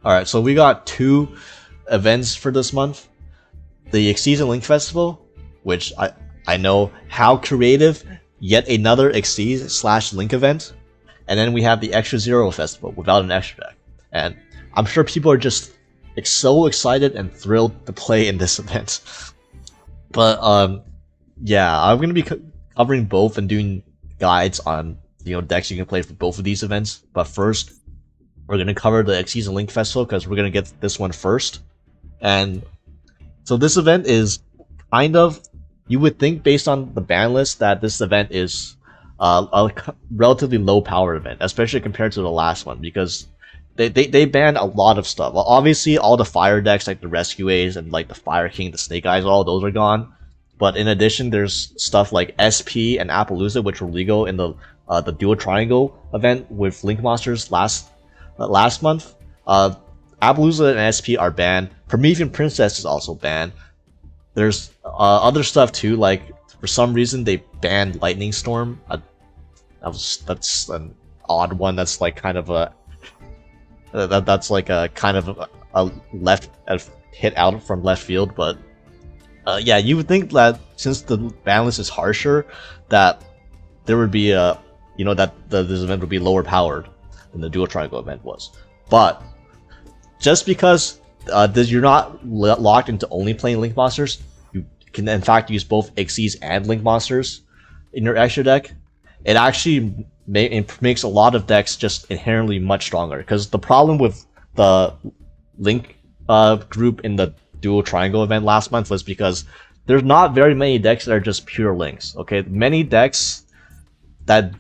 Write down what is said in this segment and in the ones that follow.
Alright, so we got 2 events for this month. The Exceeds and Link Festival, which I know how creative, yet another Exceeds/Link event. And then we have the Extra Zero Festival without an extra deck. And I'm sure people are just so excited and thrilled to play in this event. But yeah, I'm gonna be covering both and doing guides on decks you can play for both of these events. But first, we're gonna cover the Exceeds and Link Festival because we're gonna get this one first. And so this event is kind of, you would think based on the ban list that this event is a relatively low power event, especially compared to the last one, because they banned a lot of stuff. Well, obviously all the fire decks like the Rescue A's and like the Fire King, the Snake Eyes, all those are gone. But in addition, there's stuff like SP and Appaloosa, which were legal in the Dual Triangle event with Link Monsters last month. Appaloosa and SP are banned. Promethean Princess is also banned. There's other stuff too, like for some reason they banned Lightning Storm. That's an odd one. That's like kind of a that's like a kind of a hit out from left field. But yeah, you would think that since the ban list is harsher, that there would be that this event would be lower powered than the Dual Triangle event was. But just because you're not locked into only playing Link Monsters, you can in fact use both Xyz and Link Monsters in your extra deck. It actually makes a lot of decks just inherently much stronger, because the problem with the Link group in the Dual Triangle event last month was because there's not very many decks that are just pure Links. Okay, many decks that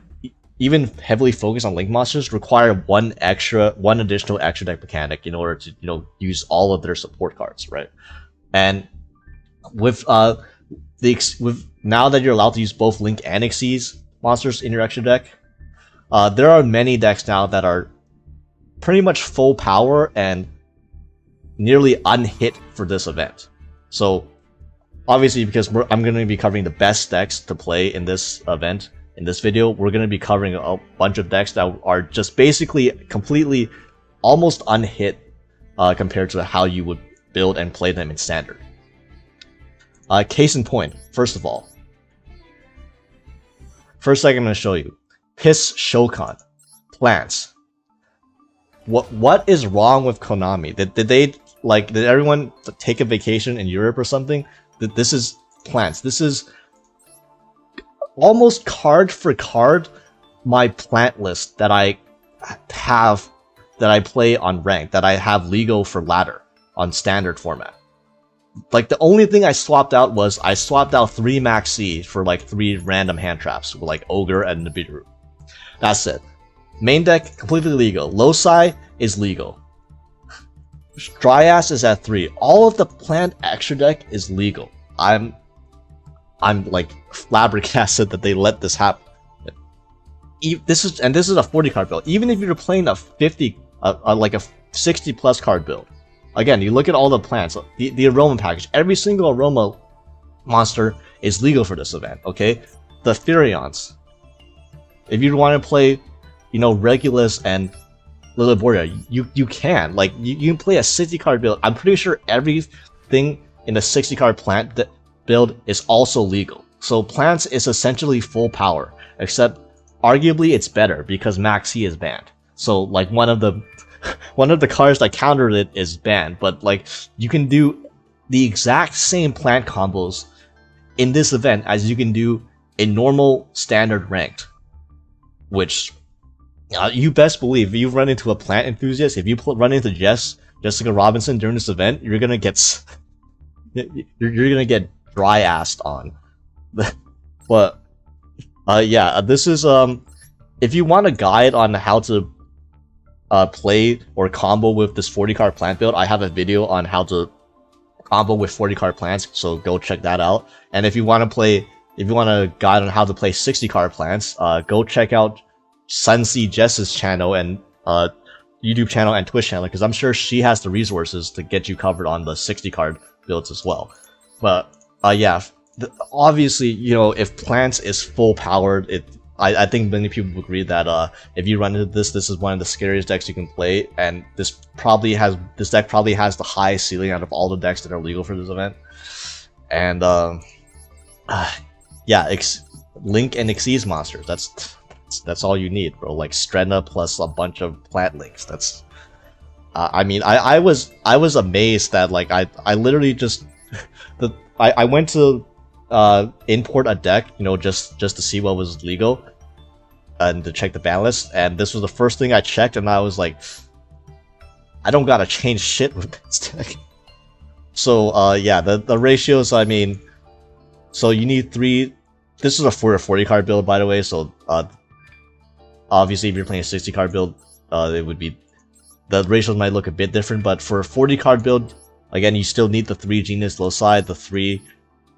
even heavily focus on Link Monsters require one additional extra deck mechanic in order to use all of their support cards, right? And with now that you're allowed to use both Link and Xyz monsters in your extra deck, there are many decks now that are pretty much full power and nearly unhit for this event. So obviously, because I'm going to be covering the best decks to play in this event, in this video, we're going to be covering a bunch of decks that are just basically completely almost unhit compared to how you would build and play them in Standard. Case in point, first of all. First thing I'm going to show you. Piss Shokan. Plants. What is wrong with Konami? Did everyone take a vacation in Europe or something? This is plants. This is almost card for card my plant list that I have, that I play on ranked, that I have legal for ladder on Standard format. Like, the only thing I swapped out was I swapped out 3 Max C for like 3 random hand traps with like Ogre and Nibiru. That's it. Main deck completely legal. Loci is legal. Dryas is at 3. All of the plant extra deck is legal. I'm like flabbergasted that they let this happen. This is a 40 card build. Even if you're playing a 50, like a 60 plus card build, again, you look at all the plants, the aroma package. Every single aroma monster is legal for this event. Okay, the Therions. If you want to play, Regulus and Liliboria, you can. Like, you can play a 60 card build. I'm pretty sure everything in the 60 card plant build is also legal. So plants is essentially full power, except arguably it's better because Max C is banned. So like one of the cards that countered it is banned, but like you can do the exact same plant combos in this event as you can do in normal Standard ranked, which you best believe if you run into a plant enthusiast, if you run into Jessica Robinson during this event, you're gonna get dry-assed on. But yeah, this is if you want a guide on how to play or combo with this 40 card plant build, I have a video on how to combo with 40 card plants, so go check that out. And if you want a guide on how to play 60 card plants, go check out Sunsea Jess's channel and YouTube channel and Twitch channel, because I'm sure she has the resources to get you covered on the 60 card builds as well. But yeah, obviously, if plants is full powered, I think many people agree that if you run into this is one of the scariest decks you can play, and this deck probably has the highest ceiling out of all the decks that are legal for this event. And yeah, Link and Xyz monsters. That's all you need, bro. Like Strenna plus a bunch of plant links. That's I mean, I was amazed that like I literally just I went to import a deck, you know, just to see what was legal and to check the ban list, and this was the first thing I checked, and I was like, I don't gotta change shit with this deck. So yeah, the ratios, I mean, so you need 3. This is a 40 card build, by the way, so obviously if you're playing a 60 card build, it would be, the ratios might look a bit different, but for a 40 card build, again, you still need the 3 Genius Loci, the 3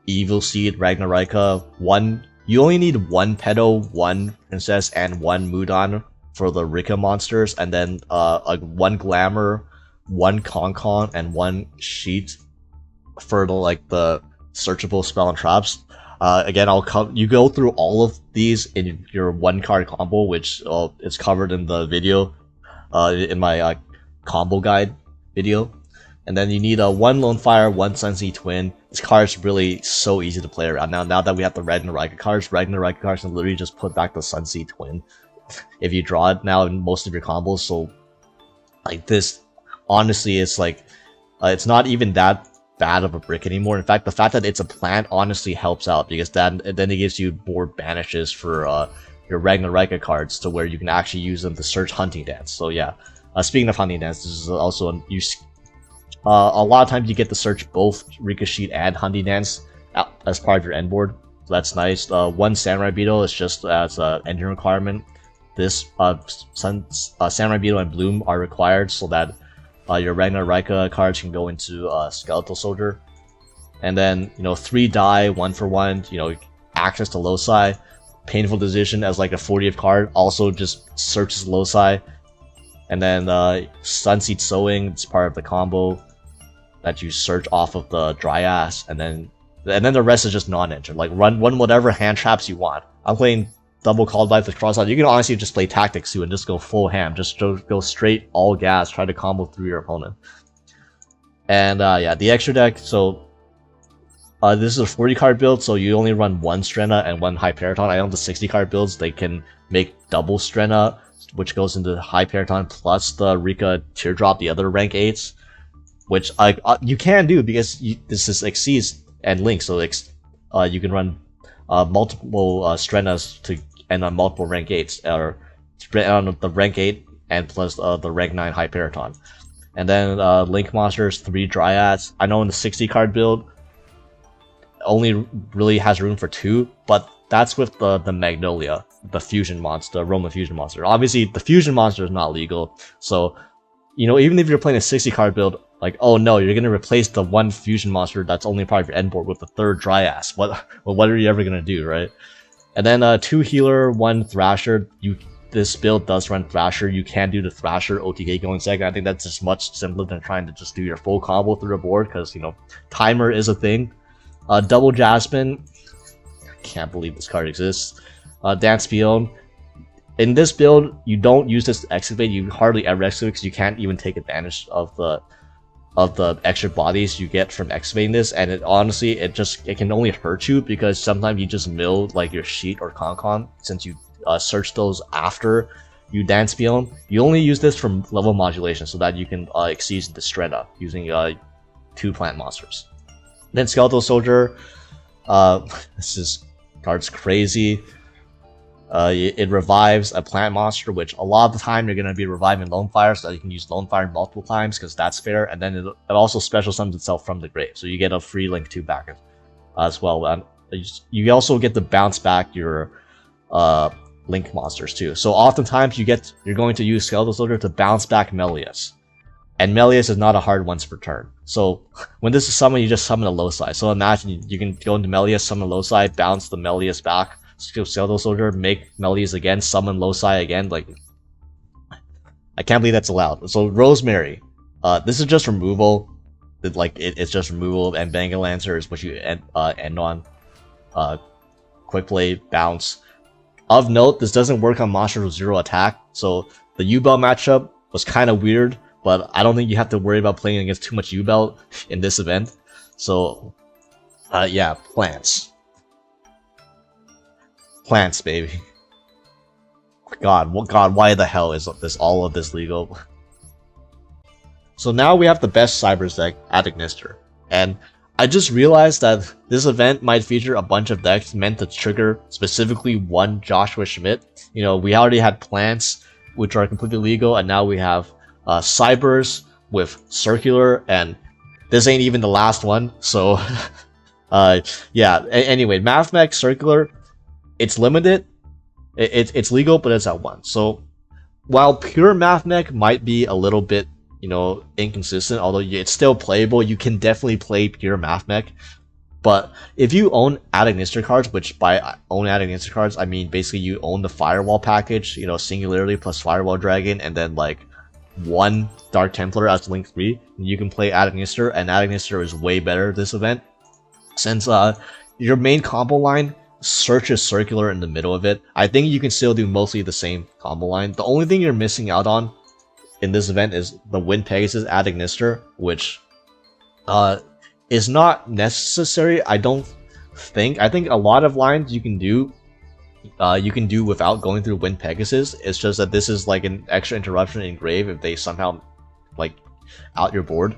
Evil Seed, Ragnaraika, 1. You only need 1 Pedo, 1 Princess, and 1 Mudan for the Rikka monsters, and then 1 Glamour, 1 Concon, and 1 Sheet for the searchable spell and traps. Again, you go through all of these in your 1 card combo, which is covered in the video, in my combo guide video. And then you need a 1 Lone Fire, 1 Sunseed Twin. This card is really so easy to play around. Now that we have the Ragnaraika cards can literally just put back the Sunseed Twin if you draw it now in most of your combos. So like this, honestly, it's like it's not even that bad of a brick anymore. In fact, the fact that it's a plant honestly helps out, because then it gives you more banishes for your Ragnaraika cards, to where you can actually use them to search Hunting Dance. So yeah, speaking of Hunting Dance, this is also a lot of times you get to search both Rikka Sheet and Hunting Dance as part of your end board, so that's nice. 1 Samurai Beetle is just as an engine requirement. This Samurai Beetle and Bloom are required so that your Ragnaraika cards can go into Skeletal Soldier. And then, 3 die, 1 for 1, access to Loci. Painful Decision as like a 40th card, also just searches Loci. And then Sunseed Sowing, it's part of the combo that you search off of the Dryas, and then the rest is just non-engine. Like run whatever hand traps you want. I'm playing double Called Life with Cross-Out. You can honestly just play Tactics too and just go full ham. Just go straight all gas, try to combo through your opponent. And yeah, the extra deck, so this is a 40 card build, so you only run 1 Strenna and 1 Hyperiton. I know the 60 card builds, they can make double Strenna, which goes into Hyperiton, plus the Rikka Teardrop, the other rank 8s, which you can do because this is Xyz and Link, so you can run multiple Strennas to end on multiple rank 8s, or spread on the rank 8 and plus the rank 9 Hyperiton. And then Link monsters, 3 Dryads. I know in the 60 card build, only really has room for 2, but that's with the Magnolia, the fusion monster, the Roma fusion monster. Obviously, the fusion monster is not legal, so even if you're playing a 60 card build, like, oh no, you're gonna replace the 1 fusion monster that's only part of your end board with the 3rd Dryas. What are you ever gonna do, right? And then 2 healer, 1 Thrasher. This build does run Thrasher. You can do the Thrasher OTK going second. I think that's just much simpler than trying to just do your full combo through the board, because timer is a thing. Double Jasmine. I can't believe this card exists. Dance Field. In this build, you don't use this to excavate. You hardly ever excavate because you can't even take advantage of the extra bodies you get from excavating this, and it can only hurt you because sometimes you just mill like your Sheet or Concon, since you search those after you Dance Field. You only use this for level modulation so that you can Xyz into Strenna using 2 plant monsters. Then Skeletal Soldier, this card's crazy. It revives a plant monster, which a lot of the time you're going to be reviving Lone Fire, so that you can use Lone Fire multiple times, because that's fair. And then it also special summons itself from the grave, so you get a free Link 2 back as well. You also get to bounce back your Link monsters too. So oftentimes you're going to use Skeletal Soldier to bounce back Melius. And Melius is not a hard once per turn. So when this is summoned, you just summon a Loci. So imagine you can go into Melius, summon a Loci, bounce the Melius back, Skeletal Soldier, make Melius again, summon Loci again. Like, I can't believe that's allowed. So Rosemary, this is just removal. It's just removal, and Bengal Lancer is what you end on. Quick play, bounce, Of note, this doesn't work on monsters with 0 attack, so the U-Belt matchup was kind of weird, but I don't think you have to worry about playing against too much U-Belt in this event. So, yeah, plants. Plants, baby. God, why the hell is all of this legal? So now we have the best Cybers deck at Ignister, and I just realized that this event might feature a bunch of decks meant to trigger specifically one Joshua Schmidt. You know, we already had plants, which are completely legal, and now we have Cybers with Circular, and this ain't even the last one, so yeah. Anyway, Mathmech Circular, it's limited, it's legal, but it's at 1. So while pure Mathmech might be a little bit, you know, inconsistent, although it's still playable, you can definitely play pure Mathmech. But if you own Ad Ignister cards, which by own Ad Ignister cards, I mean basically you own the Firewall package, you know, Singularity plus Firewall Dragon, and then like 1 Dark Templar as Link 3, you can play Ad Ignister, and Ad Ignister is way better this event. Since your main combo line searches Circular in the middle of it, I think you can still do mostly the same combo line. The only thing you're missing out on in this event is the Wind Pegasus Ad Ignister, which is not necessary. I think a lot of lines you can do without going through Wind Pegasus. It's just that this is like an extra interruption in grave if they somehow like out your board.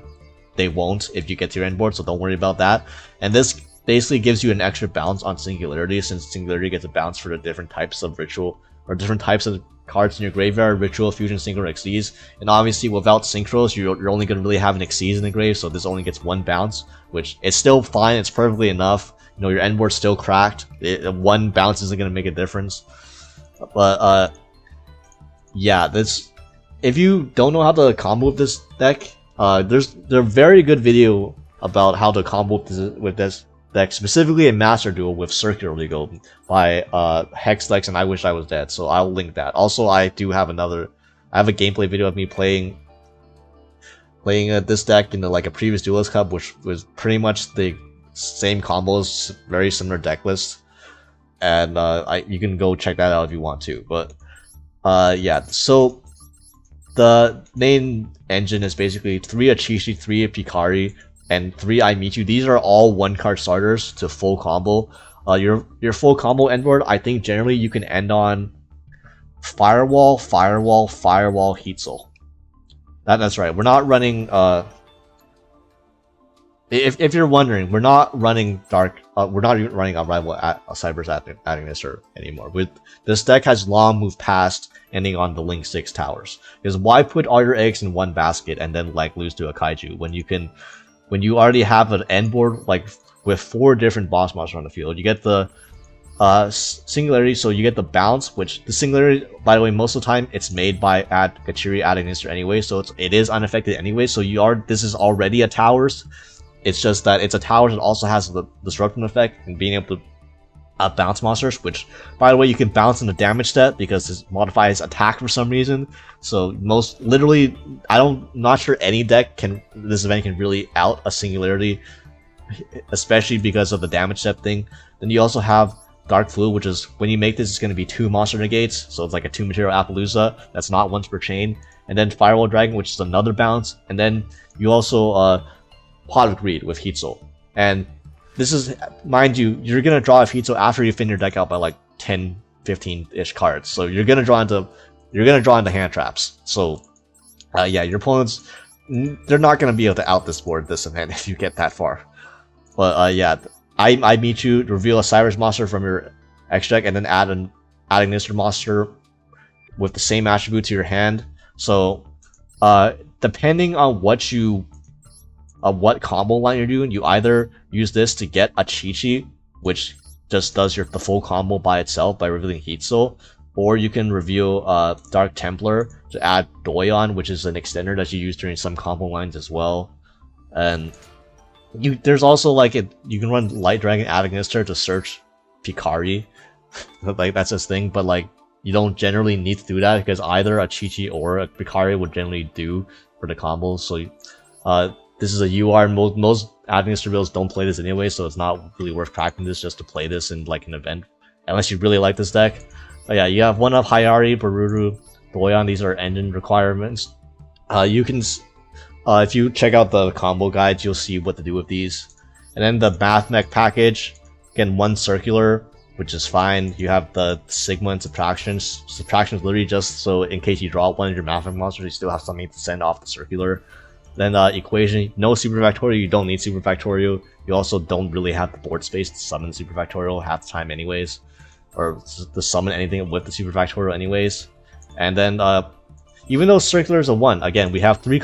They won't if you get to your end board, so don't worry about that. And this basically gives you an extra bounce on Singularity, since Singularity gets a bounce for the different types of ritual or different types of cards in your graveyard: Ritual, Fusion, Synchro, Xyz. And obviously without Synchros, you're only going to really have an Xyz in the grave, so this only gets 1 bounce, which is still fine, it's perfectly enough. You know, your end board's still cracked. 1 bounce isn't going to make a difference. But yeah, this, if you don't know how to combo with this deck, there's a very good video about how to combo with this deck, specifically in Master Duel with Circular Legal by Hexlex and I Wish I Was Dead, so I'll link that. Also, I have a gameplay video of me playing this deck in like a previous Duelist Cup, which was pretty much the same combos, very similar deck list, and you can go check that out if you want to. But yeah, so the main engine is basically 3 Achishi, 3 Pikari, and 3 I Meet You. These are all 1-card starters to full combo. Your full combo end board, I think generally you can end on Firewall, Firewall, Firewall, Heat Soul. That's right. We're not running if you're wondering, we're not running we're not even running Unrival at Cybers at Ignister anymore. With this deck has long moved past ending on the Link 6 towers. Because why put all your eggs in one basket and then like lose to a kaiju when you already have an end board like with 4 different boss monsters on the field? You get the Singularity, so you get the bounce, which the Singularity, by the way, most of the time it's made by Gachiri Ad Ignister anyway, so it is unaffected anyway. So this is already a towers. It's just that it's a tower that also has the disruption effect and being able to bounce monsters, which, by the way, you can bounce in the damage stat because it modifies attack for some reason. So literally, not sure any deck this event can really out a Singularity, especially because of the damage step thing. Then you also have Dark Fluid, which is, when you make this, it's going to be 2 monster negates, so it's like a 2 material Appaloosa that's not once per chain. And then Firewall Dragon, which is another bounce. And then you also Pot of Greed with Heat Soul. And this is, mind you, you're going to draw a Heat Soul after you thin your deck out by like 10, 15-ish cards. So you're going to draw into hand traps. So yeah, your opponents, they're not going to be able to out this board this event if you get that far. But yeah, I Meet You, reveal a Cybers monster from your X deck, and then add an Ignister monster with the same attribute to your hand. So depending on what combo line you're doing, you either use this to get a Chi-Chi, which just does the full combo by itself by revealing Heat Soul, or you can reveal Dark Templar to add Doyon, which is an extender that you use during some combo lines as well. And there's also like you can run Light Dragon Ad Ignister to search Pikari, like that's his thing. But like you don't generally need to do that because either a Chi-Chi or a Pikari would generally do for the combos. So this is a UR. Most Ad Ignister builds don't play this anyway, so it's not really worth cracking this just to play this in like an event, unless you really like this deck. yeah, you have 1-up Hayari, Baruru, Boyan. These are engine requirements. You can, if you check out the combo guides, you'll see what to do with these. And then the Mathmech package, again, 1 circular, which is fine. You have the Sigma and subtractions. Subtractions literally just so in case you draw one of your Mathmech monsters, you still have something to send off the circular. Then equation, no super factorial, you don't need super factorial. You also don't really have the board space to summon super factorial half the time anyways. Or to summon anything with the super factorial anyways. And then even though circular is a 1, again, we have 2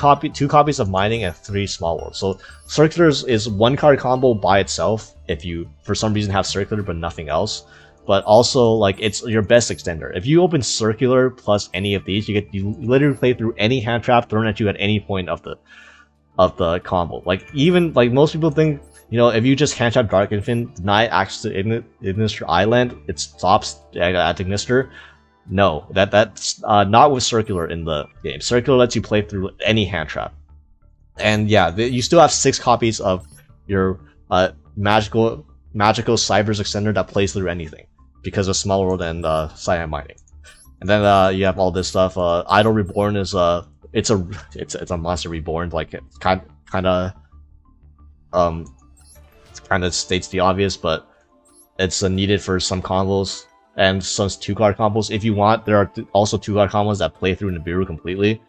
copies of mining and 3 small worlds. So circulars is 1 card combo by itself if you for some reason have circular but nothing else. But also like it's your best extender. If you open circular plus any of these, you literally play through any hand trap thrown at you at any point of the combo. Like even like most people think, you know, if you just hand trap Dark Infant, deny access to Ignister Island, it stops at Ignister. No, that's not with circular in the game. Circular lets you play through any hand trap. And yeah, you still have 6 copies of your magical Cybers extender that plays through anything because of Small World and Cyan Mining. And then you have all this stuff. Idol Reborn is it's a monster reborn. Like it kind of states the obvious, but it's needed for some combos and some 2-card combos. If you want, there are also 2-card combos that play through Nibiru completely,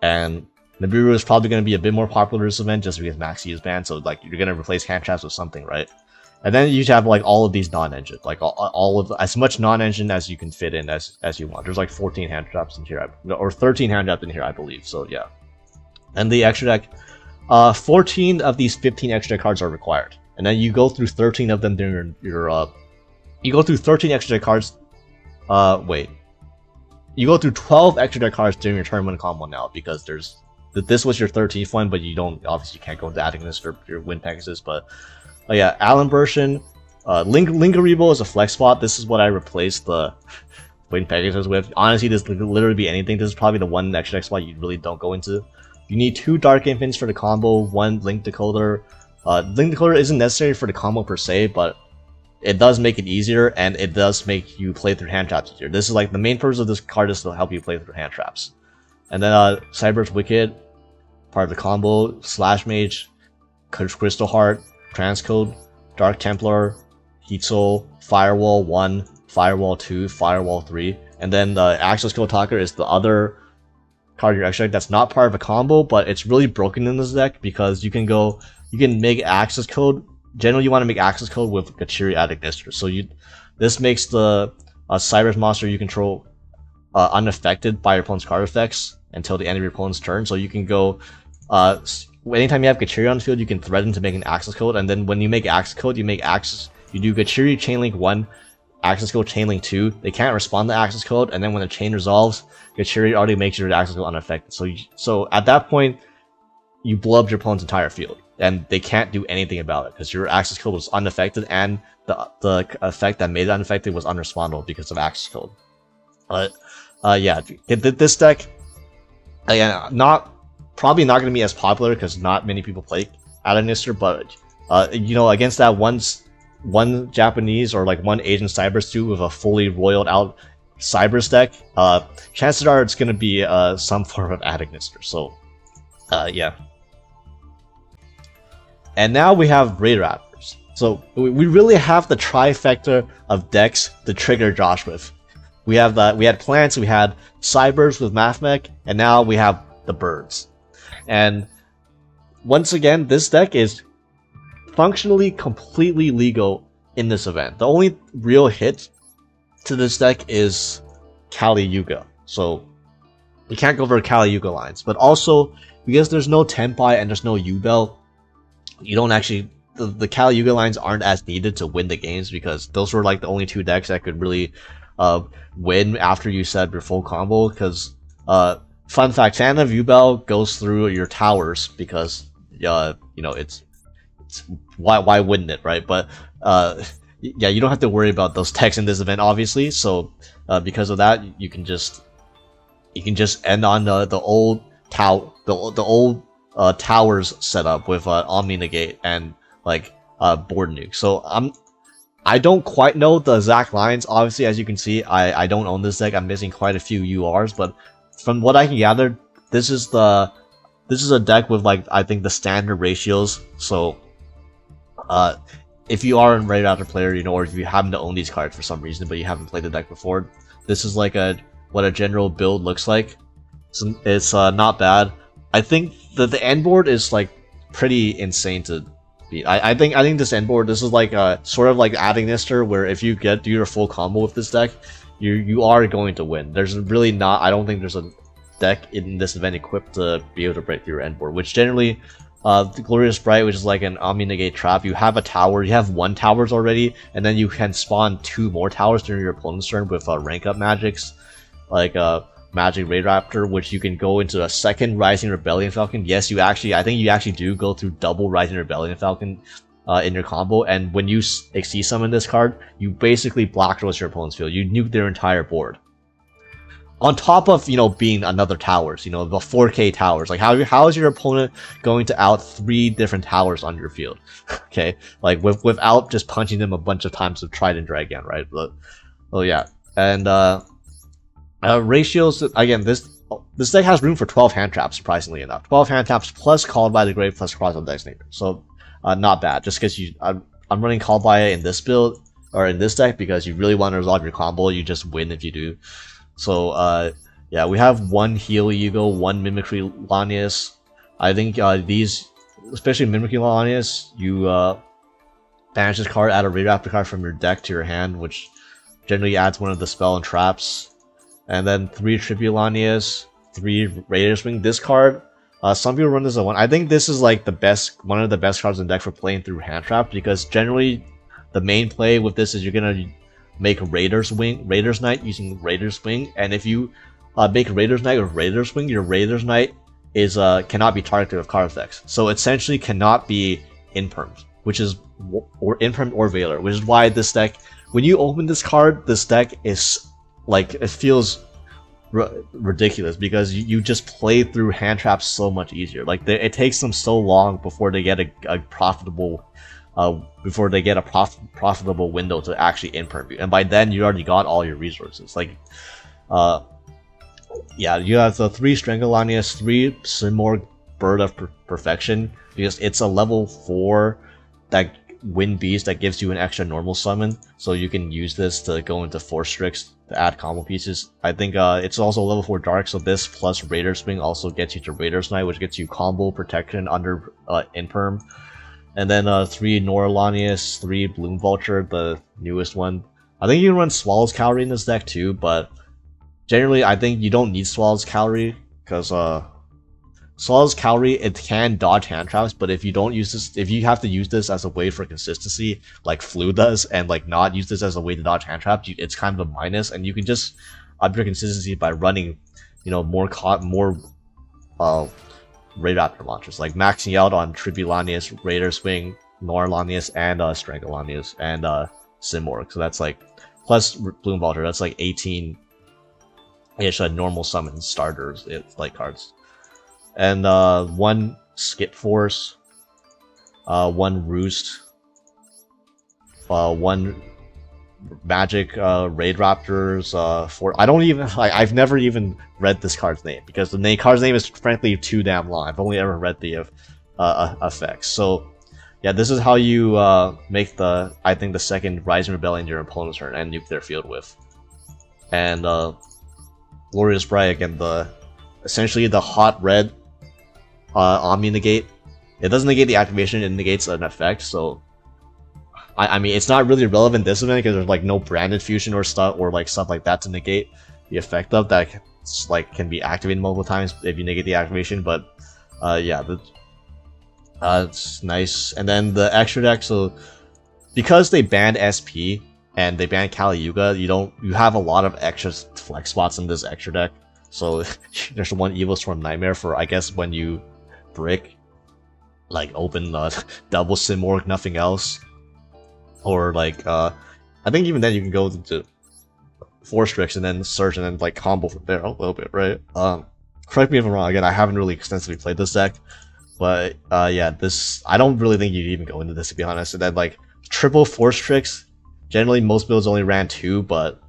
and Nibiru is probably going to be a bit more popular this event just because Maxi is banned, so like you're going to replace hand traps with something, right? And then you have like all of these non-engine, like all of as much non-engine as you can fit in as you want. There's like 14 hand traps in here, or 13 hand traps in here, I believe. So yeah. And the extra deck, 14 of these 15 extra deck cards are required, and then you go through 13 of them during your you go through 13 extra deck cards. Wait, you go through 12 extra deck cards during your turn 1 combo now because this was your 13th one, but you can't go into Ignister or your win packages, but. Yeah, Allen version, Linkaribo is a flex spot. This is what I replaced the win packages with. Honestly, this could literally be anything. This is probably the one extra spot you really don't go into. You need 2 Dark Infants for the combo, 1 Link Decoder. Link Decoder isn't necessary for the combo per se, but it does make it easier, and it does make you play through hand traps easier. This is like the main purpose of this card is to help you play through hand traps. And then Cyber's Wicked, part of the combo, Slash Mage, Crystal Heart, Transcode, Dark Templar, Heat Soul, Firewall 1, Firewall 2, Firewall 3, and then the Access Code Talker is the other card in your extra deck that's not part of a combo, but it's really broken in this deck because you can make Access Code. Generally, you want to make Access Code with Gachiri at Ignister. So this makes the Cyrus monster you control unaffected by your opponent's card effects until the end of your opponent's turn. So you can go. Anytime you have Gachiri on the field, you can threaten to make an Access Code, and then when you make Access Code, you do Gachiri Chainlink 1, Access Code Chainlink 2. They can't respond to Access Code, and then when the chain resolves, Gachiri already makes your Access Code unaffected. So at that point, you blow up your opponent's entire field, and they can't do anything about it because your Access Code was unaffected, and the effect that made it unaffected was unrespondable because of Access Code. Yeah, this deck, again, probably not going to be as popular because not many people play Ignister, but you know, against that one Japanese or like one Asian Cybers too with a fully roiled out Cybers deck, chances are it's going to be some form of Ignister. So yeah. And now we have Raidraptors. So we really have the trifecta of decks to trigger Josh with. We had plants, we had Cybers with Mathmech, and now we have the birds. And once again, this deck is functionally completely legal in this event. The only real hit to this deck is Kali Yuga. So you can't go over Kali Yuga lines. But also, because there's no Tenpai and there's no Yubel, you don't actually... The Kali Yuga lines aren't as needed to win the games because those were like the only 2 decks that could really win after you set your full combo. Because... fun fact, Fan of Yubel goes through your towers because, you know, it's why wouldn't it, right? But, yeah, you don't have to worry about those techs in this event, obviously. So, because of that, you can just end on the old towers setup with Omni Negate and like board nuke. So I don't quite know the exact lines. Obviously, as you can see, I don't own this deck. I'm missing quite a few URs, but from what I can gather, this is a deck with like I think the standard ratios. So, if you are a Raidraptor player, you know, or if you happen to own these cards for some reason, but you haven't played the deck before, this is like what a general build looks like. It's not bad. I think that the end board is like pretty insane to beat. I think this end board, this is like sort of like adding Ignister, where if you do your full combo with this deck, you are going to win. There's really not. I don't think there's a deck in this event equipped to be able to break through your end board, which generally. The Glorious Spright, which is like an Omni Negate trap. You have a tower, you have 1 towers already, and then you can spawn 2 more towers during your opponent's turn with rank up magics, like Magic Raidraptor, which you can go into a second Rising Rebellion Falcon. Yes, I think you actually do go through double Rising Rebellion Falcon in your combo, and when you Exceed Summon this card, you basically block roast your opponent's field. You nuke their entire board. On top of, you know, being another towers, you know, the 4K towers. Like, how is your opponent going to out 3 different towers on your field? Okay, like without just punching them a bunch of times with Trident Dragon, right? But, oh yeah, and ratios. Again, this deck has room for 12 hand traps. Surprisingly enough, 12 hand traps plus Called by the Grave plus Cross of Designator. So, not bad. Just because I'm running Called by it in this build or in this deck because you really want to resolve your combo. You just win if you do. So, yeah, we have 1 Heal Yugo, 1 Mimicry Lanius. I think these, especially Mimicry Lanius, you banish this card, add a Raidraptor card from your deck to your hand, which generally adds one of the spell and traps. And then 3 Tribute Lanius, 3 Raider's Wing. This card, some people run this as 1. I think this is like one of the best cards in the deck for playing through hand trap, because generally the main play with this is you're gonna make Raiders Knight using Raiders Wing, and if you make Raiders Knight with Raiders Wing, your Raiders Knight is cannot be targeted with card effects, so essentially cannot be impermed, or impermed or Veiler, which is why this deck, when you open this card, this deck is like, it feels ridiculous because you just play through hand traps so much easier. Like it takes them so long before they get a profitable. Profitable window to actually imperm you, and by then you already got all your resources. Like, yeah, you have the 3 Strangolanius, 3 Simorgh Bird of Perfection, because it's a level 4 that Wind Beast that gives you an extra normal summon, so you can use this to go into Force Strix to add combo pieces. I think it's also level 4 Dark, so this plus Raider's Wing also gets you to Raider's Knight, which gets you combo protection under imperm. And then 3 Norlanius, 3 Bloom Vulture, the newest one. I think you can run Swallow's Calorie in this deck too, but generally I think you don't need Swallow's Calorie, because Swallow's Calorie, it can dodge hand traps, but if you don't use this, if you have to use this as a way for consistency, like Flu does, and like not use this as a way to dodge hand traps, it's kind of a minus, and you can just up your consistency by running, you know, more Raidraptor launchers, like maxing out on Tribulanius, Raider's Wing, Norlanius, and Strangolanius, and Simorgh. So that's like, plus Bloom Vulture, that's like 18-ish normal summon starters, like cards. And 1 Skip Force, 1 Roost, 1 Magic Raidraptors. I don't even I've never even read this card's name, because the card's name is frankly too damn long. I've only ever read the effects. So yeah, this is how you make the second Rising Rebellion your opponent's turn and nuke their field with. And Glorious Spright, again, essentially the hot red Omni Negate. It doesn't negate the activation, it negates an effect, so I mean, it's not really relevant this event because there's like no branded fusion or stuff like that to negate the effect of that. Like can be activated multiple times if you negate the activation. But yeah, it's nice. And then the extra deck. So because they banned SP and they banned Kali Yuga, you have a lot of extra flex spots in this extra deck. So there's 1 Evil Storm Nightmare for, I guess, when you brick, like open double Simorgh, nothing else. Or like, I think even then you can go to Force Strix and then search and then like combo from there a little bit, right? Correct me if I'm wrong. Again, I haven't really extensively played this deck, but yeah, I don't really think you'd even go into this, to be honest. And then like triple Force Strix Generally, most builds only ran 2, but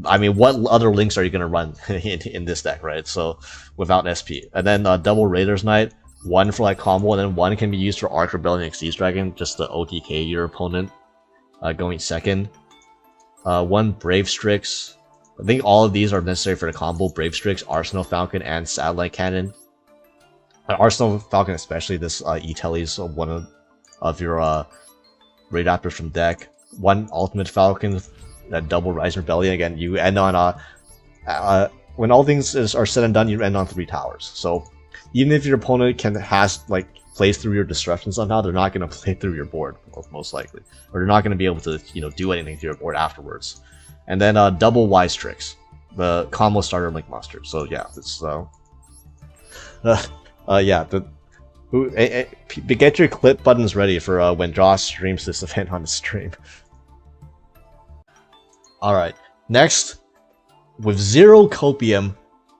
I mean, what other links are you gonna run in this deck, right? So without SP, and then double Raider's Knight, 1 for like combo, and then 1 can be used for Arc Rebellion Xyz Dragon, just to OTK your opponent going second. 1 Brave Strix. I think all of these are necessary for the combo: Brave Strix, Arsenal Falcon, and Satellite Cannon. Arsenal Falcon especially, this E-Telly is one of your Raidraptors from deck. 1 Ultimate Falcon, that double Rise Rebellion. Again, you end on when all things are said and done, you end on 3 towers. So even if your opponent plays through your destruction somehow, they're not going to play through your board most likely, or they're not going to be able to do anything to your board afterwards. And then double Wise Tricks, the combo starter Link Monster. So yeah, it's get your clip buttons ready for when Josh streams this event on the stream. Alright, next, with 0 Copium,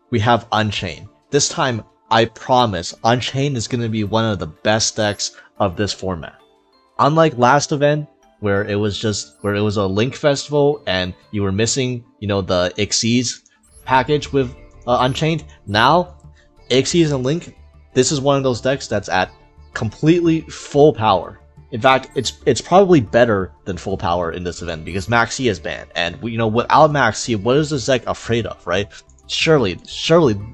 we have Unchained. This time, I promise, Unchained is going to be one of the best decks of this format. Unlike last event, where it was a Link Festival and you were missing, the Xyz package with Unchained. Now, Xyz and Link, this is one of those decks that's at completely full power. In fact, it's probably better than full power in this event because Max C is banned, and without Max C, what is this deck afraid of, right? Surely,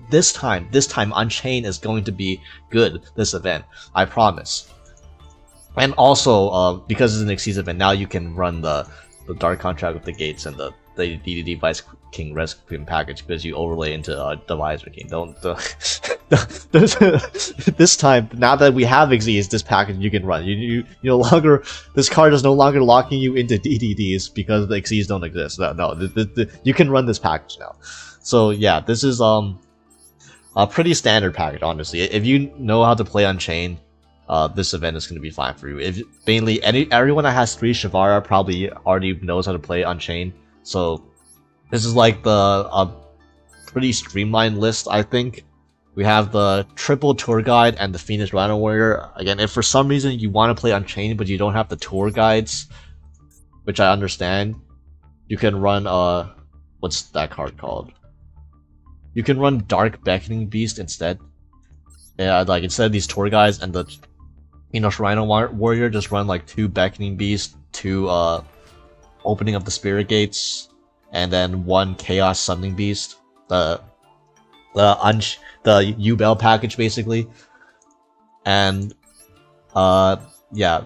this time Unchained is going to be good this event. I promise. And also, because it's an Xyz event, now you can run the Dark Contract with the Gates and the DDD Vice King Rescue package because you overlay into the Visor King. This time, now that we have Xyz, this package you can run. You no longer, this card is no longer locking you into DDDs because the Xyz don't exist. No, you can run this package now. So yeah, this is a pretty standard package, honestly. If you know how to play Unchained, this event is going to be fine for you. If mainly everyone that has 3 Shavara probably already knows how to play Unchained, so this is like the pretty streamlined list, I think. We have the triple tour guide and the Phoenix Rhino Warrior. Again, if for some reason you want to play Unchained but you don't have the tour guides, which I understand, you can run what's that card called? You can run Dark Beckoning Beast instead. Yeah, like instead of these tour guides and the Phoenix Rhino Warrior, just run like 2 Beckoning Beast, 2 Opening of the Spirit Gates, and then 1 Chaos Summoning Beast. The U-Bell package basically. And yeah,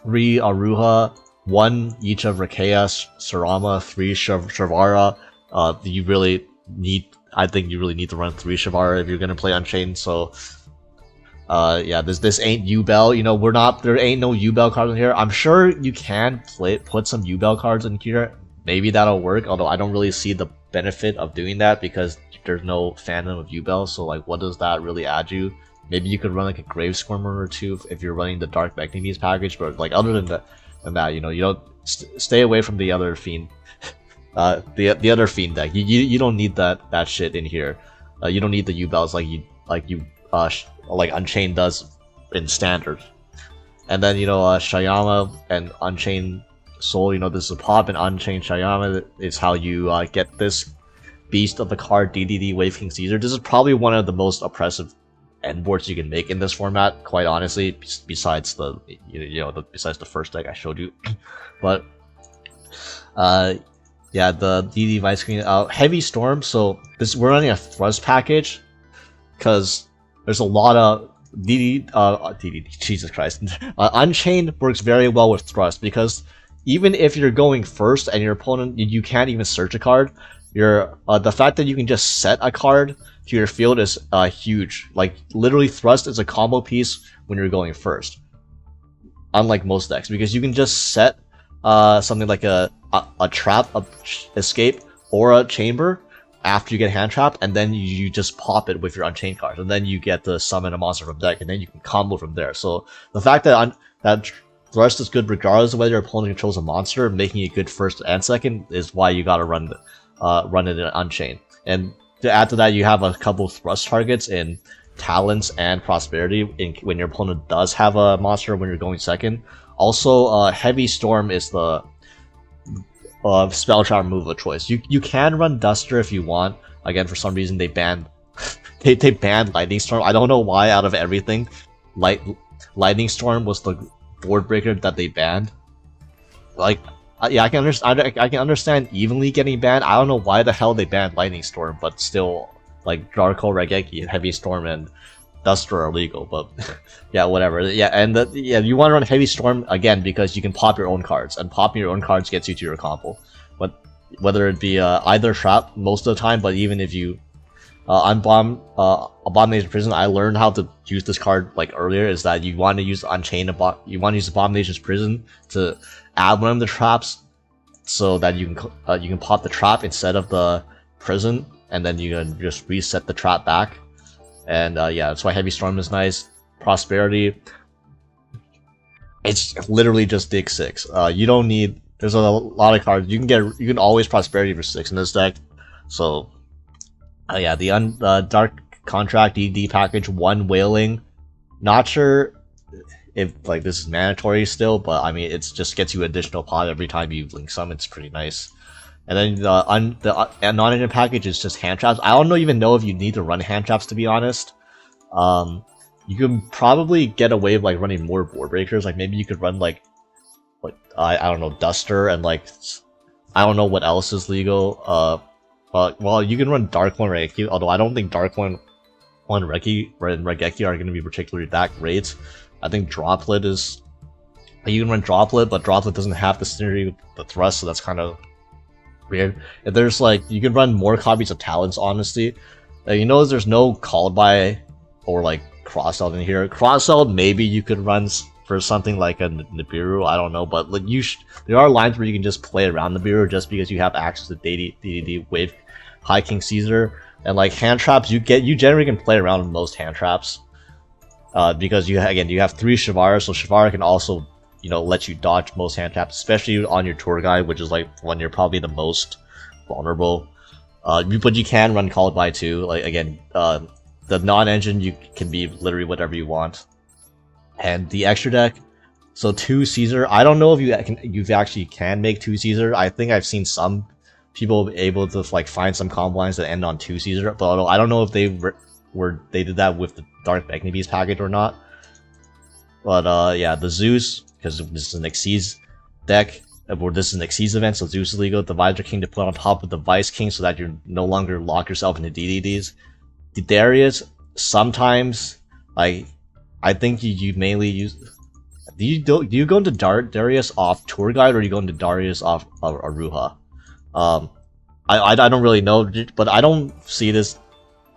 3 Aruha, 1 each of Rikka, Sarama, 3 Shavara. I think you really need to run 3 Shavara if you're gonna play Unchained. So yeah, this ain't U-Bell. There ain't no U-Bell cards in here. I'm sure you can put some U-Bell cards in here. Maybe that'll work, although I don't really see the benefit of doing that because there's no fandom of U-Bell. So like, what does that really add you? Maybe you could run like a Grave Squirmer or 2 if you're running the Dark Beckoning Beast package, but like other than that, you don't stay away from the other Fiend. The other Fiend deck. You don't need that shit in here. You don't need the U-Bells like Unchained does in Standard. And then Shayama and Unchained Soul. This is a pop, and Unchained Shayama is how you get this Beast of the card DDD Wave King Caesar. This is probably one of the most oppressive end boards you can make in this format, quite honestly. Besides besides the first deck I showed you, but yeah, the DD Vice King Heavy Storm. So we're running a Thrust package because there's a lot of DD. Jesus Christ, Unchained works very well with Thrust because even if you're going first and your opponent you can't even search a card, the fact that you can just set a card to your field is huge. Like literally, Thrust is a combo piece when you're going first, unlike most decks, because you can just set something like a trap, a escape, or a chamber after you get hand trapped, and then you just pop it with your Unchained cards, and then you get to summon a monster from deck, and then you can combo from there. So the fact that that Thrust is good regardless of whether your opponent controls a monster, making it good first and second, is why you gotta run it in Unchained. And to add to that, you have a couple Thrust targets in Talents and Prosperity when your opponent does have a monster when you're going second. Also, Heavy Storm is the spell trap removal choice. You can run Duster if you want. Again, for some reason they banned they banned Lightning Storm. I don't know why. Out of everything, Lightning Storm was the board breaker that they banned. Like, yeah, I can understand evenly getting banned. I don't know why the hell they banned Lightning Storm, but still, like Darko, Raigeki, Heavy Storm, and Duster are legal. But yeah, whatever. Yeah, and yeah, you want to run Heavy Storm again because you can pop your own cards, and popping your own cards gets you to your combo. But whether it be either trap most of the time, but even if you unbomb Abomination Prison, I learned how to use this card like earlier. Is that you want to use Unchained, you want to use Abomination's Prison to add one of the traps, so that you can pop the trap instead of the prison, and then you can just reset the trap back. And yeah, that's why Heavy Storm is nice. Prosperity, it's literally just dig 6. You don't need. There's a lot of cards you can always Prosperity for 6 in this deck. So yeah, the Dark Contract DD package, 1 Wailing. Not sure if like this is mandatory still, but I mean it just gets you additional pot every time you link some. It's pretty nice. And then the non-engine package is just hand traps. I don't even know if you need to run hand traps, to be honest. You can probably get away with like running more board breakers. Like maybe you could run like I don't know, Duster, and like I don't know what else is legal. Well, you can run Dark One Raigeki, although I don't think Dark One Raigeki are going to be particularly that great. I think Droplet is. You can run Droplet, but Droplet doesn't have the synergy with the Thrust, so that's kind of weird. If there's like, you can run more copies of Talents, honestly. You know, there's no Called By or like Cross-Out in here. Cross-Out, maybe you could run for something like a Nibiru, I don't know, but like there are lines where you can just play around Nibiru just because you have access to DDD Wave High King Caesar. And like hand traps, you generally can play around with most hand traps. Because you have 3 Shavara, so Shavara can also, you know, let you dodge most hand traps, especially on your tour guide, which is like when you're probably the most vulnerable. But you can run Called By too. Like again, the non-engine, you can be literally whatever you want. And the extra deck, so 2 Caesar. I don't know if you actually can make 2 Caesar. I think I've seen some people able to like find some combo lines that end on 2 Caesar, but I don't know if they did that with the Dark Magni Beast package or not. But yeah, the Zeus, because this is an Xyz deck, or this is an Xyz event, so Zeus is legal. The Visor King to put on top of the Vice King so that you no longer lock yourself into DDDs. The Darius, sometimes, like, I think you mainly use. Do you go into Darius off Tour Guide, or do you go into Darius off Aruha? I don't really know, but I don't see this.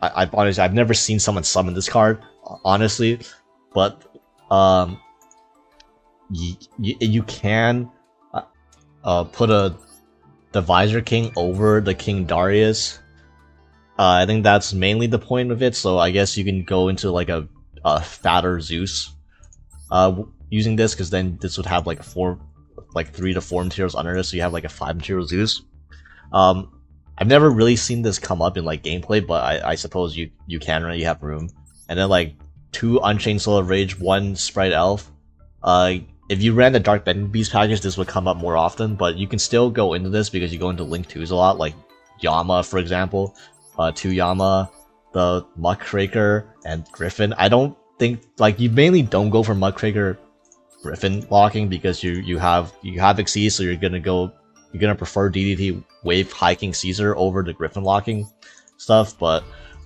I honestly, I've never seen someone summon this card, honestly, but you can put the Visor King over the King Darius. I think that's mainly the point of it. So I guess you can go into like a fatter Zeus using this, because then this would have like 3 to 4 materials under this, so you have like a 5 material Zeus. I've never really seen this come up in like gameplay, but I suppose you can really have room. And then like 2 Unchained Soul of Rage, 1 Spright Elf. If you ran the Dark Bending Beast package, this would come up more often, but you can still go into this because you go into Link 2s a lot, like Yama, for example. 2 Yama, the Muckraker, and Griffin. I don't think, like, you mainly don't go for Muckraker Griffin locking because you have Xyz, so you're gonna prefer DDT Wave High King Caesar over the Griffin locking stuff, but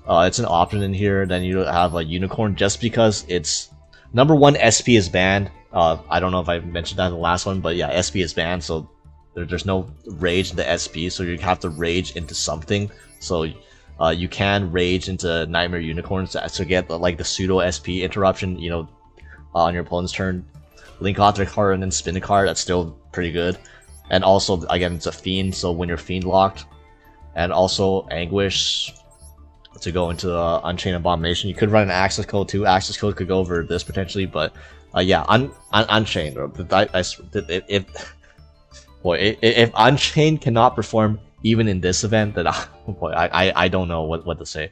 it's an option in here. Then you have a Unicorn just because it's number 1, SP is banned. I don't know if I mentioned that in the last one, but yeah, SP is banned, so there's no rage in the SP, so you have to rage into something. So you can rage into Nightmare Unicorns to get like the pseudo SP interruption, you know, on your opponent's turn. Link off their card and then spin a card. That's still pretty good. And also, again, it's a Fiend, so when you're Fiend locked. And also Anguish to go into Unchained Abomination. You could run an Access Code too. Access Code could go over this potentially, but yeah, Unchained. If Unchained cannot perform even in this event, then I don't know what to say.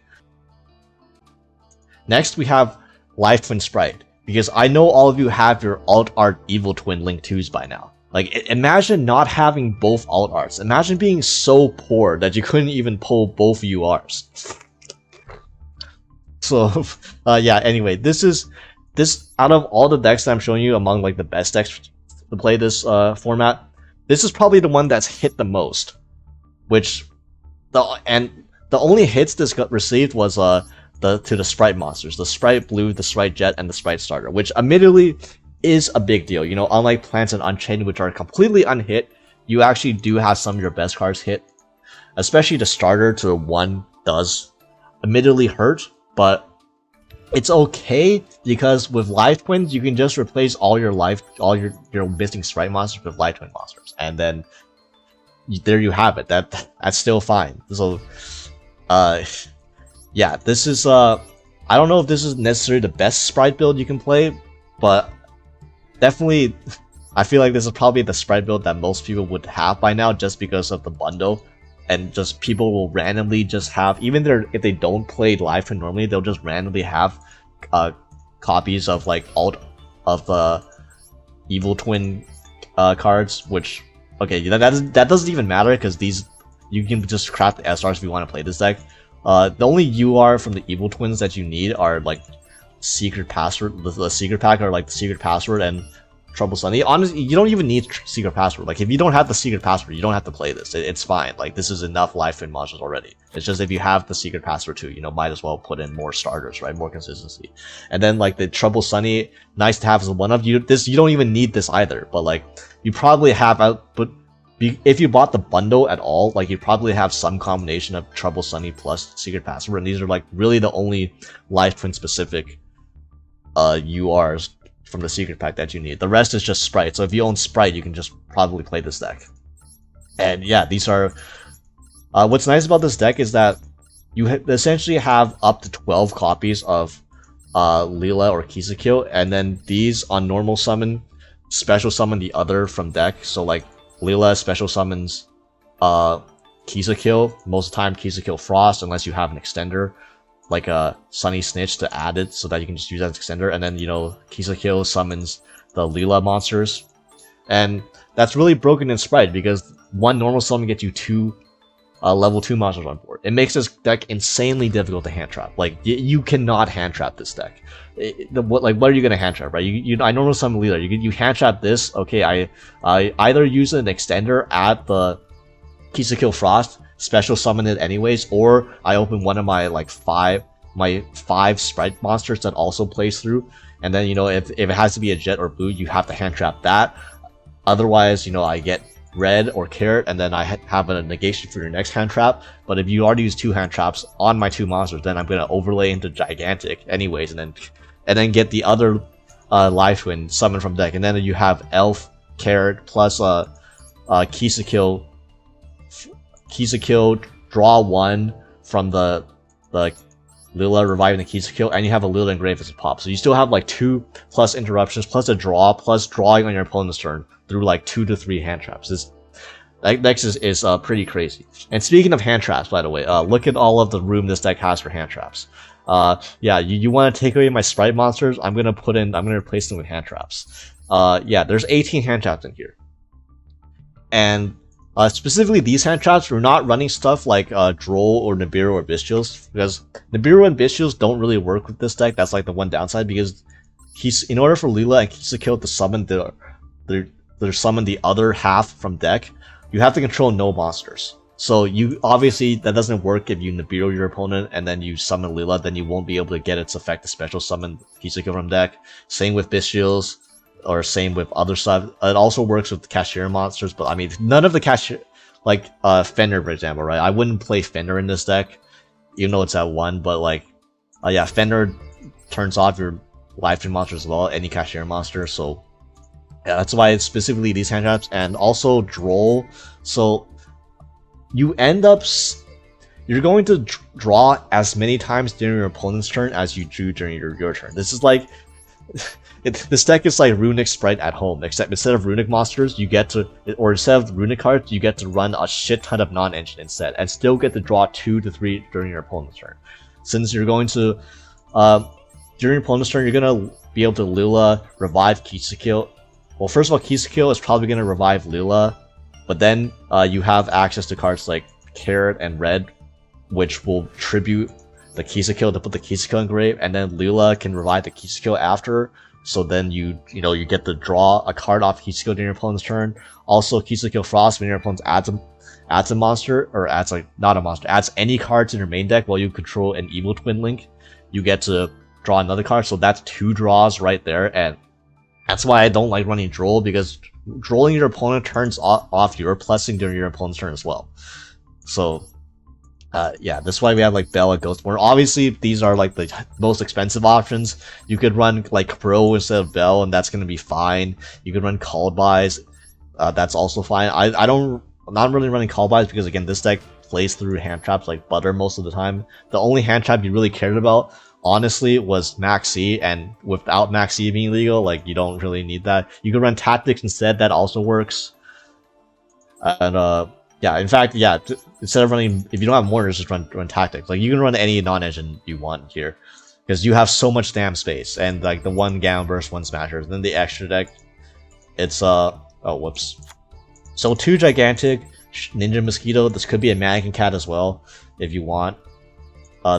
Next, we have Life Twin Spright, because I know all of you have your Alt Art Evil Twin Link 2s by now. Like, imagine not having both alt arts. Imagine being so poor that you couldn't even pull both URs. So, yeah, anyway, this out of all the decks that I'm showing you, among like the best decks to play this format, this is probably the one that's hit the most. Which, the only hits this got received was to the Spright monsters, the Spright Blue, the Spright Jet, and the Spright Starter, which admittedly is a big deal. You know, unlike Plants and Unchained, which are completely unhit, you actually do have some of your best cards hit. Especially the Starter to 1 does admittedly hurt, but it's okay because with Life Twins, you can just replace all your missing Spright monsters with Life Twin monsters, and then there you have it. That's still fine. So, yeah, this is I don't know if this is necessarily the best Spright build you can play, but definitely, I feel like this is probably the Spright build that most people would have by now, just because of the bundle, and just people will randomly just have, even if they don't play Live Twin normally, they'll just randomly have copies of like Evil Twin cards, which, okay, that doesn't even matter because these, you can just craft the SRs if you want to play this deck. The only UR from the Evil Twins that you need are like Secret Password, the Secret Pack, or like the Secret Password and Trouble Sunny. Honestly, you don't even need Secret Password. Like, if you don't have the Secret Password, you don't have to play this. It's fine. Like, this is enough Life Twin monsters already. It's just if you have the Secret Password too, you know, might as well put in more starters, right? More consistency. And then like the Trouble Sunny, nice to have as one of you. This, you don't even need this either. But like, you probably have but if you bought the bundle at all, like, you probably have some combination of Trouble Sunny plus Secret Password, and these are like really the only Life Twin specific URs from the Secret Pack that you need. The rest is just Spright, so if you own Spright, you can just probably play this deck. And yeah, these are what's nice about this deck is that you essentially have up to 12 copies of Leela or Kisakil, and then these on normal summon, special summon the other from deck. So like Leela special summons Kisakil, most of the time Kisakil Frost, unless you have an extender like a Sunny Snitch to add it so that you can just use that as extender. And then, you know, Kisakil summons the Leela monsters, and that's really broken in Spright because one normal summon gets you 2 level 2 monsters on board. It makes this deck insanely difficult to hand trap. Like, you cannot hand trap this deck. What are you gonna hand trap, right? I normal summon Leela. You hand trap this. Okay, I either use an extender at the Kisakil Frost, special summon it anyways, or I open one of my like 5 Spright monsters that also plays through, and then, you know, if it has to be a Jet or Blue, you have to hand trap that. Otherwise, you know, I get Red or Carrot, and then I have a negation for your next hand trap. But if you already use 2 hand traps on my 2 monsters, then I'm gonna overlay into Gigantic anyways, and then get the other Life Twin summon from deck, and then you have Elf, Carrot plus Kisakil, draw 1 from the Leela reviving the Kisakil, and you have a Leela Engrave as a pop. So you still have like 2 plus interruptions, plus a draw, plus drawing on your opponent's turn through like 2 to 3 hand traps. This deck is pretty crazy. And speaking of hand traps, by the way, look at all of the room this deck has for hand traps. Yeah, you want to take away my Spright monsters? I'm gonna replace them with hand traps. Yeah, there's 18 hand traps in here, and specifically these hand traps, we're not running stuff like Droll or Nibiru or Bestials, because Nibiru and Bestials don't really work with this deck. That's like the one downside, because in order for Leela and Kisakil to summon the other half from deck, you have to control no monsters. So you obviously, that doesn't work if you Nibiru your opponent and then you summon Leela, then you won't be able to get its effect to special summon Kisakil from deck. Same with Bestials, or same with other stuff. It also works with cashier monsters, but I mean, none of the cashier, like Fender, for example, right? I wouldn't play Fender in this deck, even though it's at 1, but like, yeah, Fender turns off your Life Twin monsters as well, any cashier monster, so yeah, that's why it's specifically these hand traps, and also Droll. So you end up, you're going to draw as many times during your opponent's turn as you drew during your turn. This is like, this deck is like Runic Spright at home, except instead of Runic monsters, you get to, or instead of Runic cards, you get to run a shit ton of non-engine instead, and still get to draw 2 to 3 during your opponent's turn. Since you're going to, during your opponent's turn, you're gonna be able to Leela, revive Kisakil, well, first of all, Kisakil is probably going to revive Lula, but then you have access to cards like Carrot and Red, which will tribute the Kisakil to put the Kisakil in grave, and then Lula can revive the Kisakil after. So then you get to draw a card off Kisakil during your opponent's turn. Also, Kisakil Frost, when your opponent adds a monster, or adds not a monster, adds any card to your main deck while you control an Evil Twin Link, you get to draw another card. So that's 2 draws right there, and that's why I don't like running Droll, because drolling your opponent turns off your blessing during your opponent's turn as well. So yeah, that's why we have like Bell and Ghostborn. Obviously, these are like the most expensive options. You could run like Crow instead of Bell, and that's gonna be fine. You could run Called Bys, that's also fine. I'm not really running Called Bys because again, this deck plays through hand traps like butter most of the time. The only hand trap you really cared about, honestly, was Max C, and without Max C being legal, like, you don't really need that. You could run Tactics instead, that also works. And yeah, in fact, yeah, instead of running, if you don't have Mourners, just run Tactics. Like, you can run any non-engine you want here, because you have so much damn space, and like the 1 Gam burst, 1 Smashers. Then the extra deck, it's oh whoops. So 2 Gigantic, Ninja Mosquito. This could be a Mannequin Cat as well, if you want.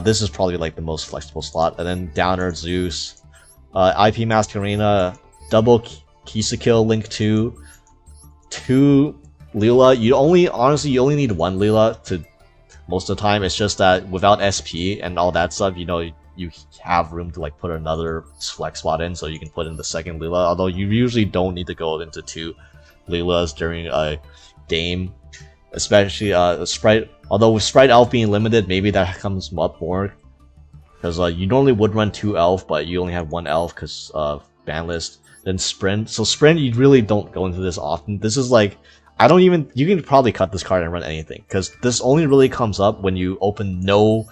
This is probably like the most flexible slot. And then Downer, Zeus, IP Masquerena, double Kisakil, Link 2 Leela. You only need 1 Leela to most of the time. It's just that without SP and all that stuff, you have room to like put another flex spot in, so you can put in the second Leela. Although you usually don't need to go into 2 Leelas during a game, especially Spright. Although with Spright Elf being limited, maybe that comes up more, because you normally would run 2 Elf, but you only have 1 Elf because of ban list. Then Sprint. So Sprint, you really don't go into this often. This is like, you can probably cut this card and run anything, because this only really comes up when you open no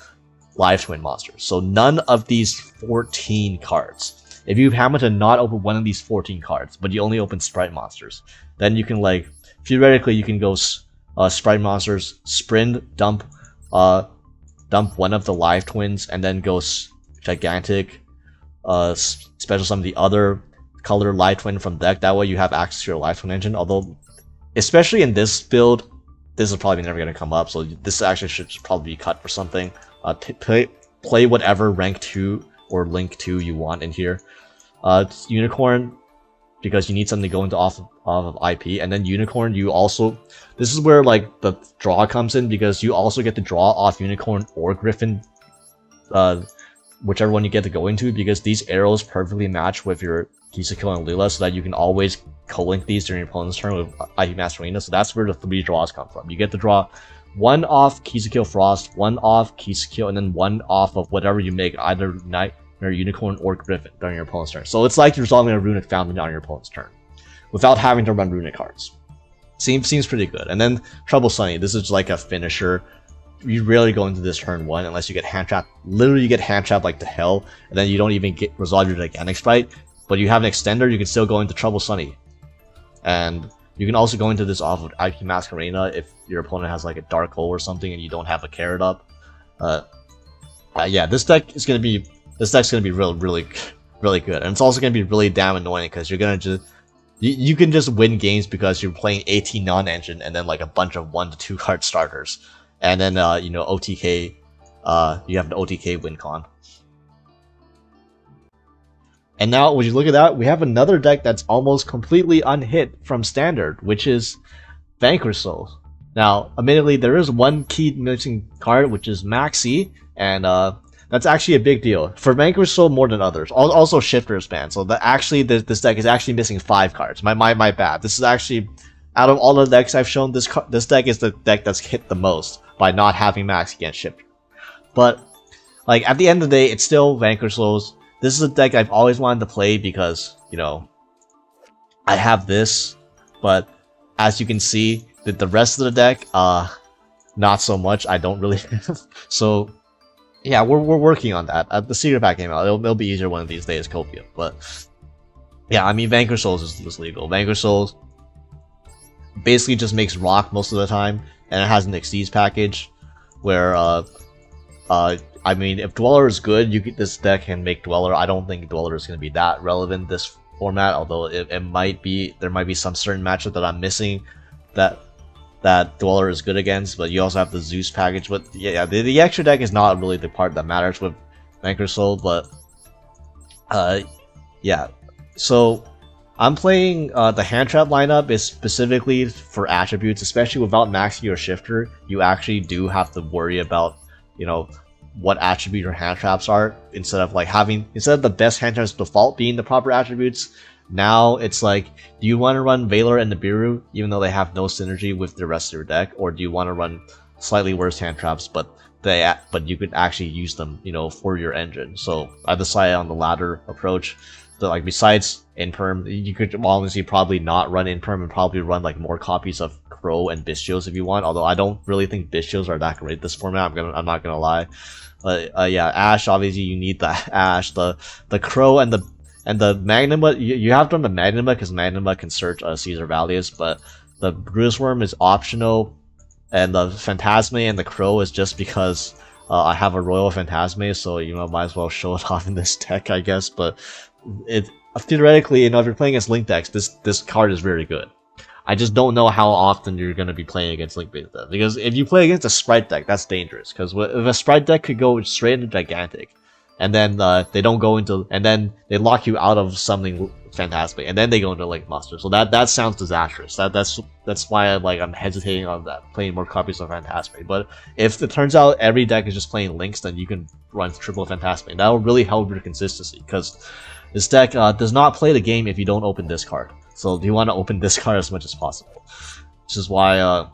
Live Twin monsters. So none of these 14 cards. If you happen to not open one of these 14 cards, but you only open Spright monsters, then you can, like, theoretically you can go Spright monsters, Sprint, dump one of the Live Twins, and then go Gigantic, special summon the other color Live Twin from deck. That way you have access to your Live Twin engine. Although, especially in this build, this is probably never going to come up, so this actually should probably be cut for something. Play whatever rank 2 or link 2 you want in here. Unicorn, because you need something to go into off of IP, and then Unicorn, this is where like the draw comes in, because you also get to draw off Unicorn or Griffin, whichever one you get to go into, because these arrows perfectly match with your Kisakil and Leela, so that you can always co-link these during your opponent's turn with IP Masquerena. So that's where the 3 draws come from. You get to draw 1 off Kisakil Frost, 1 off Kisakil, and then 1 off of whatever you make, either Nightmare, Unicorn, or Griffin during your opponent's turn. So it's like you're resolving a Runic Fountain on your opponent's turn, without having to run Runic cards. Seems pretty good. And then Trouble Sunny, this is like a finisher. You rarely go into this turn 1 unless you get hand trapped. Literally, you get hand trapped like to hell, and then you don't even resolve your Gigantic Sprite, but you have an extender, you can still go into Trouble Sunny. And you can also go into this off of IP Masquerena if your opponent has like a Dark Hole or something and you don't have a Carrot up. Yeah, this deck's gonna be really good, and it's also gonna be really damn annoying, because you're gonna just you can just win games because you're playing 18 non-engine and then like a bunch of 1 to 2 card starters, and then OTK, you have an OTK win con. And now, when you look at that, we have another deck that's almost completely unhit from Standard, which is Vanquish Soul. Now, admittedly, there is one key missing card, which is Maxi, and that's actually a big deal. For Vanquish Soul, more than others. Also, Shifter's Band. So this deck is actually missing 5 cards. My bad. This is actually, out of all the decks I've shown, this deck is the deck that's hit the most by not having Maxi against Shifter. But, like, at the end of the day, it's still Vanquish Souls. This is a deck I've always wanted to play because, I have this, but as you can see, the rest of the deck, not so much. I don't really have. So, yeah, we're working on that. The Secret Pack came out. It'll be easier one of these days, Copia. But, yeah, I mean, Vanquish Souls is legal. Vanquish Souls basically just makes rock most of the time, and it has an Exceeds package, where, I mean, if Dweller is good, this deck can make Dweller. I don't think Dweller is going to be that relevant this format, although it might be, there might be some certain matchup that I'm missing that Dweller is good against, but you also have the Zeus package. But yeah, the extra deck is not really the part that matters with Vanquish Soul, but yeah. So I'm playing the hand trap lineup is specifically for attributes, especially without maxing your shifter. You actually do have to worry about, you know, what attribute your hand traps are, instead of the best hand traps default being the proper attributes. Now it's like, do you want to run Valor and Nibiru even though they have no synergy with the rest of your deck, or do you want to run slightly worse hand traps but you could actually use them, you know, for your engine? So I decided on the latter approach. So like, besides Imperm, you could honestly probably not run Imperm and probably run like more copies of Crow and Bestios if you want, although I don't really think Bestios are that great this format, I'm not gonna lie. Yeah, Ash, obviously you need the Ash, the Crow and the Magnuma. You have to run the Magnuma because Magnuma can search Caesar Values, but the Brutus Worm is optional, and the Phantasme and the Crow is just because I have a Royal Phantasme, so you know, might as well show it off in this deck, I guess. But it theoretically, you know, if you're playing against Link decks, this card is very good. I just don't know how often you're going to be playing against Link-based decks, because if you play against a Spright deck, that's dangerous, because if a Spright deck could go straight into Gigantic, and then they don't go into, and then they lock you out of something Phantasmic, and then they go into Link Monster, so that sounds disastrous. That's why I'm hesitating on that, playing more copies of Phantasmic. But if it turns out every deck is just playing Links, then you can run triple Phantasmic, and that will really help your consistency, because this deck does not play the game if you don't open this card. So you want to open this card as much as possible, which is why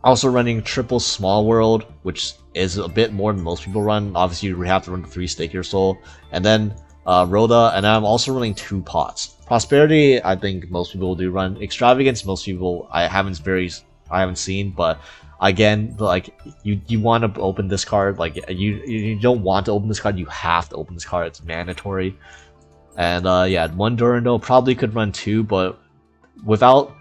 also running triple Small World, which is a bit more than most people run. Obviously, you have to run 3 Stake Your Soul, and then Rhoda, and I'm also running 2 Pots. Prosperity, I think most people do run. Extravagance, most people I haven't seen, but again, like you want to open this card. Like you don't want to open this card, you have to open this card. It's mandatory. And yeah, 1 Durando, probably could run 2, but without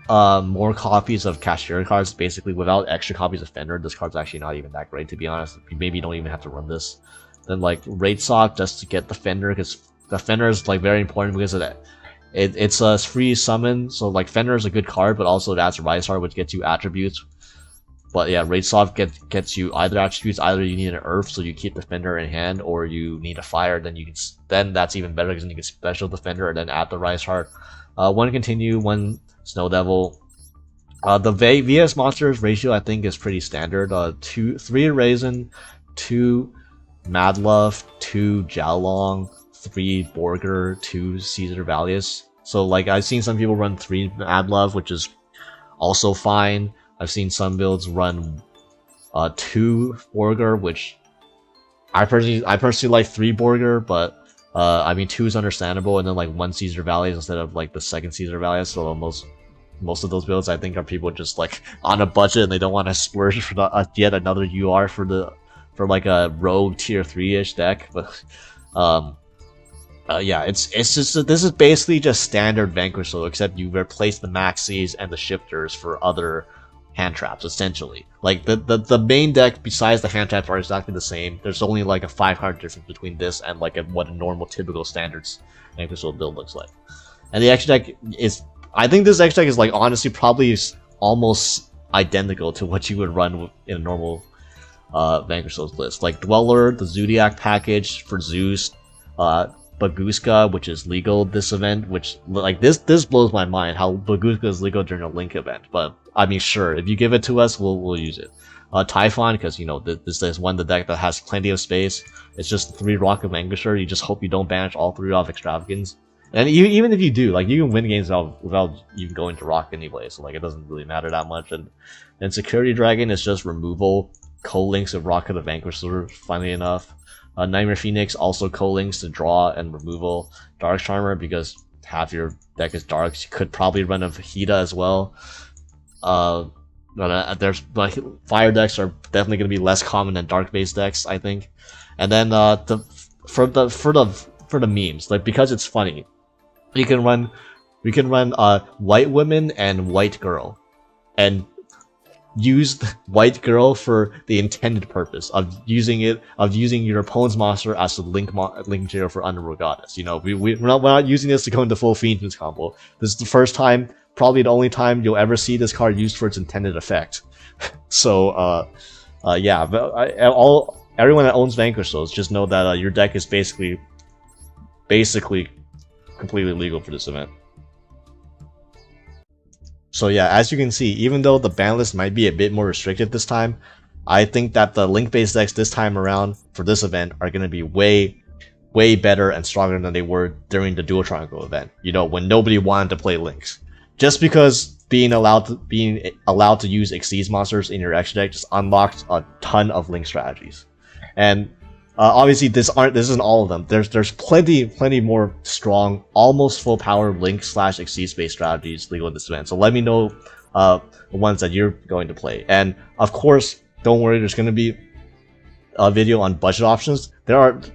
more copies of Cashier cards, basically without extra copies of Fender, this card's actually not even that great, to be honest. Maybe you don't even have to run this. Then like Raid Sock just to get the Fender, because the Fender is like very important because of that. It's a free summon, so like Fender is a good card, but also it adds Rysar, which gets you attributes. But yeah, Raid Sock gets you either attributes, either you need an Earth, so you keep Defender in hand, or you need a Fire, then that's even better, because then you can special Defender and then add the Rise Heart. 1 Continue, 1 Snow Devil. The VS Monsters ratio I think is pretty standard. 3 Raisin, 2 Madlove, 2 Jiaolong, 3 Borger, 2 Caesar Valius. So like I've seen some people run 3 Madlove, which is also fine. I've seen some builds run 2 Borger, which I personally like 3 Borger, but I mean 2 is understandable, and then like 1 Caesar Valley instead of like the second Caesar Valley. So most of those builds I think are people just like on a budget and they don't want to splurge for yet another UR for like a rogue tier 3-ish deck. But yeah, it's just this is basically just standard Vanquish Soul, except you replace the maxis and the shifters for other hand traps, essentially. Like the main deck besides the hand traps are exactly the same. There's only like a 500 difference between this and like what a normal typical standards Vanquish Soul build looks like. And the extra deck is, I think this extra deck is like honestly probably almost identical to what you would run in a normal Vanquish Soul's list. Like Dweller, the Zodiac package for Zeus, Baguska, which is legal this event, which like this blows my mind how Baguska is legal during a Link event. But I mean, sure, if you give it to us, we'll use it. Typhon, because you know this is the deck that has plenty of space. It's just 3 Rocket Vanquisher. You just hope you don't banish all 3 off Extravagance. And even if you do, like you can win games without even going to Rock anyway. So like it doesn't really matter that much. And then Security Dragon is just removal, co-links of Rocket the Vanquisher. Funnily enough. Nightmare Phoenix also co-links to draw and removal. Dark Charmer, because half your deck is darks. You could probably run a Vegeta as well. But there's like fire decks are definitely going to be less common than dark based decks, I think. And then for the memes, like because it's funny, we can run White Women and White Girl, and use White Girl for the intended purpose of using your opponent's monster as the link material for Underworld Goddess. You know, we're not using this to go into full Fiend's combo. This is the first time, probably the only time you'll ever see this card used for its intended effect. So yeah, but everyone that owns Vanquish Souls, just know that your deck is basically completely legal for this event. So yeah, as you can see, even though the ban list might be a bit more restricted this time, I think that the link-based decks this time around for this event are going to be way better and stronger than they were during the Dual Triangle event. You know, when nobody wanted to play links. Just because being allowed to use Xyz monsters in your extra deck just unlocked a ton of link strategies. And obviously this isn't all of them. There's plenty more strong, almost full power link / Xyz based strategies legal in this event. So let me know the ones that you're going to play. And of course, don't worry, there's going to be a video on budget options. Don't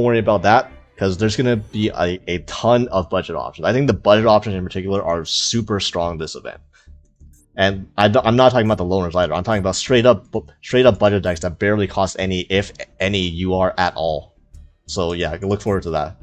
worry about that, because there's going to be a ton of budget options. I think the budget options in particular are super strong this event. And I'm not talking about the loners either. I'm talking about straight up budget decks that barely cost any, if any, UR at all. So yeah, I can look forward to that.